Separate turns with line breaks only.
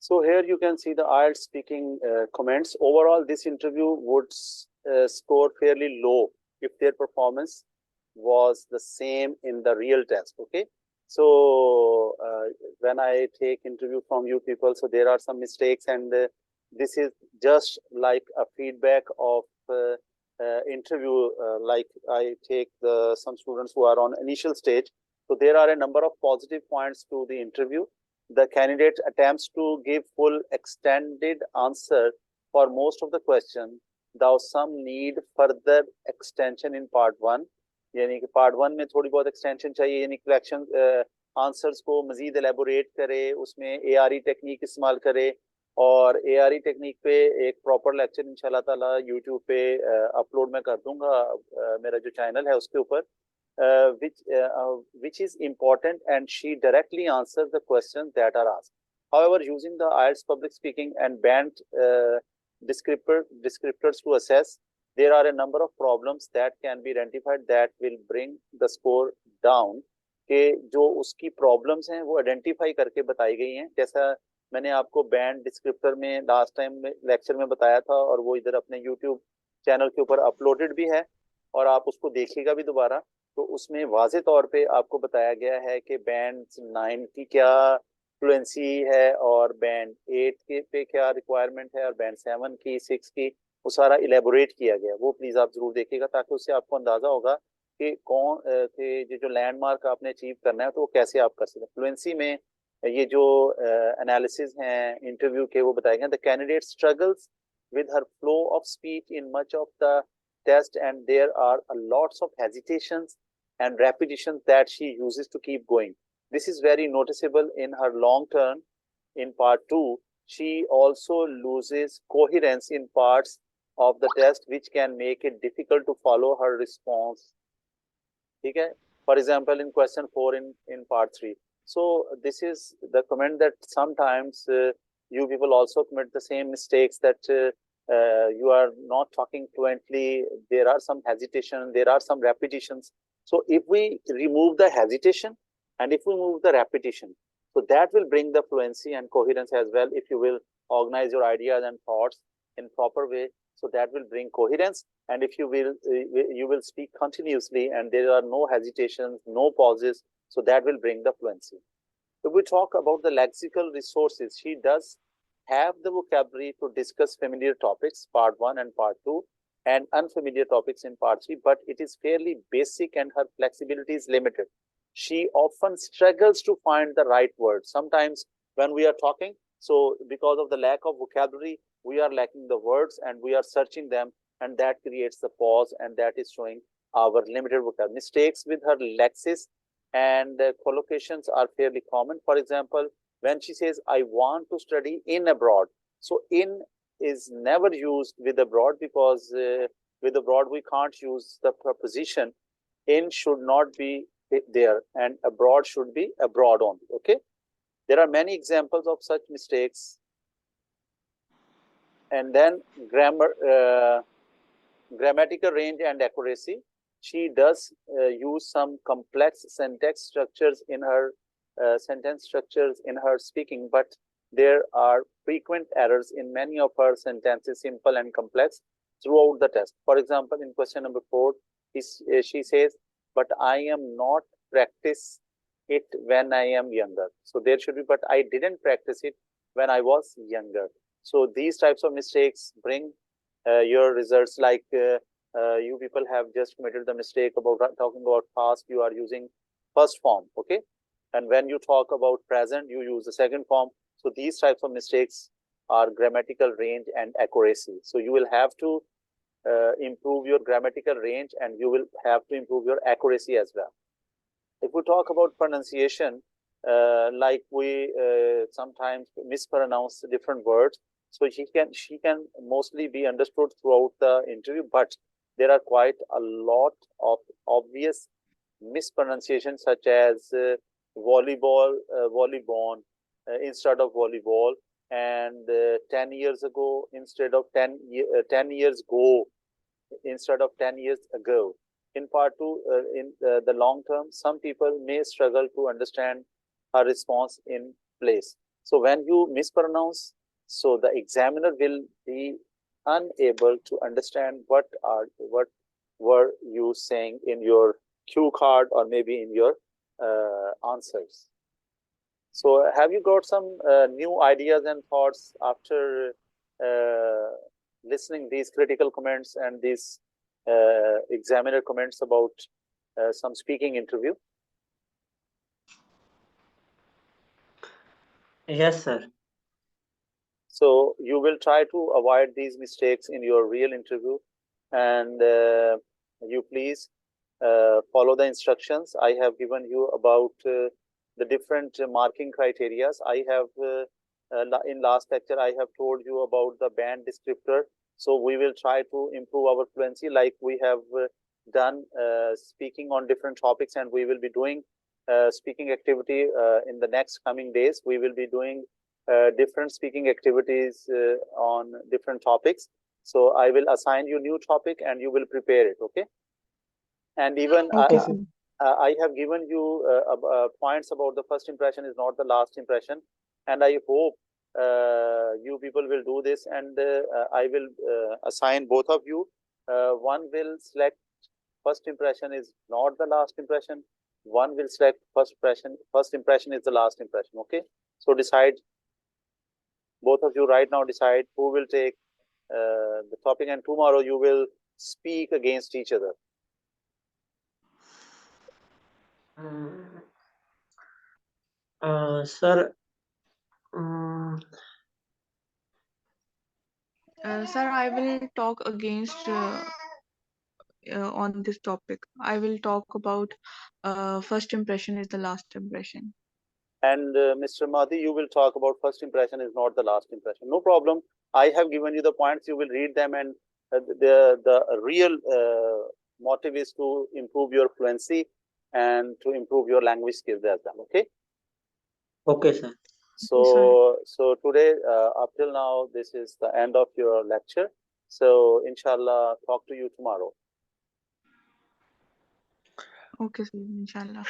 So here you can see the Ielts speaking comments. Overall, this interview would score fairly low if their performance was the same in the real test. Okay. So when I take interview from you people, so there are some mistakes, and this is just like a feedback of interview. Like I take some students who are on initial stage. So there are a number of positive points to the interview. The candidate attempts to give full extended answer for most of the question, though some need further extension in part one. यानी कि part one में थोड़ी बहुत extension चाहिए, यानी question answers को मजीद elaborate करे, उसमें एआरई टेक्निक इस्तेमाल करे, और एआरई टेक्निक पे एक प्रॉपर लेक्चर इंशाल्लाह ताला यूट्यूब पे अपलोड मैं कर दूंगा, मेरा जो चैनल है उसके ऊपर, which is important, and she directly answers the questions that are asked. However, using the Ielts public speaking and band descriptors to assess, there are a number of problems that can be identified that will bring the score down. कि जो उसकी problems हैं वो identify करके बताई गई हैं, जैसा मैंने आपको बैंड डिस्क्रिप्टर में लास्ट टाइम में लेक्चर में बताया था, और वो इधर अपने यूट्यूब चैनल के ऊपर अपलोडेड भी है, और आप उसको देखिएगा भी दोबारा। तो उसमें वाजे तौर पे आपको बताया गया है कि बैंड 9 की क्या फ्लुएंसी है, और बैंड 8 के पे क्या रिक्वायरमेंट है, और बैंड 7 की 6 की, वो सारा इलेबोरेट किया गया। वो प्लीज आप जरूर देखिएगा, ताकि उससे आपको अंदाजा होगा कि कौन कि जो लैंडमार्क आपने अचीव करना है तो वो कैसे आप कर सकते हैं। फ्लुएंसी में ये जो एनालिसिस हैं इंटरव्यू के, वो बताए गए। The candidate struggles with her flow of speech in much of the test, and there are a lots of hesitations and repetitions that she uses to keep going. This is very noticeable in her long term. In part 2, she also loses coherence in parts of the test, which can make it difficult to follow her response. Okay? For example, in question 4 in part 3. So this is the comment that sometimes you people also commit the same mistakes, that you are not talking fluently, there are some hesitation, there are some repetitions. So if we remove the hesitation and if we remove the repetition, so that will bring the fluency and coherence as well. If you will organize your ideas and thoughts in proper way, so that will bring coherence. And if you will speak continuously and there are no hesitations, no pauses, so that will bring the fluency. If we talk about the lexical resources, she does have the vocabulary to discuss familiar topics, part 1 and part 2, and unfamiliar topics in part 3, but it is fairly basic and her flexibility is limited. She often struggles to find the right word. Sometimes when we are talking, so because of the lack of vocabulary, we are lacking the words and we are searching them, and that creates the pause, and that is showing our limited vocabulary. Mistakes with her lexis and collocations are fairly common. For example, when she says, I want to study in abroad. So in is never used with abroad, because with abroad we can't use the preposition. In should not be there, and abroad should be abroad only. Okay. There are many examples of such mistakes. And then grammatical range and accuracy. She does use some complex syntax structures in her sentence structures in her speaking, but there are frequent errors in many of her sentences, simple and complex, throughout the test. For example, in question number 4, she says, but I am not practice it when I am younger. So there should be, but I didn't practice it when I was younger. So these types of mistakes bring your results. Like you people have just committed the mistake about talking about past, you are using first form, okay? And when you talk about present, you use the second form. So these types of mistakes are grammatical range and accuracy. So you will have to improve your grammatical range, and you will have to improve your accuracy as well. If we talk about pronunciation, like we sometimes mispronounce different words, so she can mostly be understood throughout the interview, but there are quite a lot of obvious mispronunciation, such as volleyball, volleyball instead of volleyball, and 10 years ago instead of 10 years ago instead of 10 years ago. In part 2, in the long term, some people may struggle to understand her response in place. So when you mispronounce, so the examiner will be unable to understand what were you saying in your cue card or maybe in your answers. So have you got some new ideas and thoughts after uh, listening these critical comments and these examiner comments about some speaking interview?
Yes, sir.
So you will try to avoid these mistakes in your real interview, and you please follow the instructions I have given you about the different marking criterias. I have in last lecture I have told you about the band descriptor. So we will try to improve our fluency like we have done speaking on different topics, and we will be doing speaking activity in the next coming days. We will be doing different speaking activities on different topics. So I will assign you new topic and you will prepare it. Okay. And even
Okay, sir.
I have given you points about the first impression is not the last impression. And I hope you people will do this, and I will assign both of you. One will select first impression is not the last impression. One will select first impression. First impression is the last impression. Okay. So decide, both of you right now decide who will take the topic, and tomorrow you will speak against each other.
Sir,
Sir, I will talk against on this topic. I will talk about first impression is the last impression.
And Mr. Mahdi, you will talk about first impression is not the last impression. No problem. I have given you the points. You will read them, and the real motive is to improve your fluency and to improve your language skills as well. Okay.
okay, sir.
So today, up till now, this is the end of your lecture. So inshallah, talk to you tomorrow.
Okay, sir. Inshallah.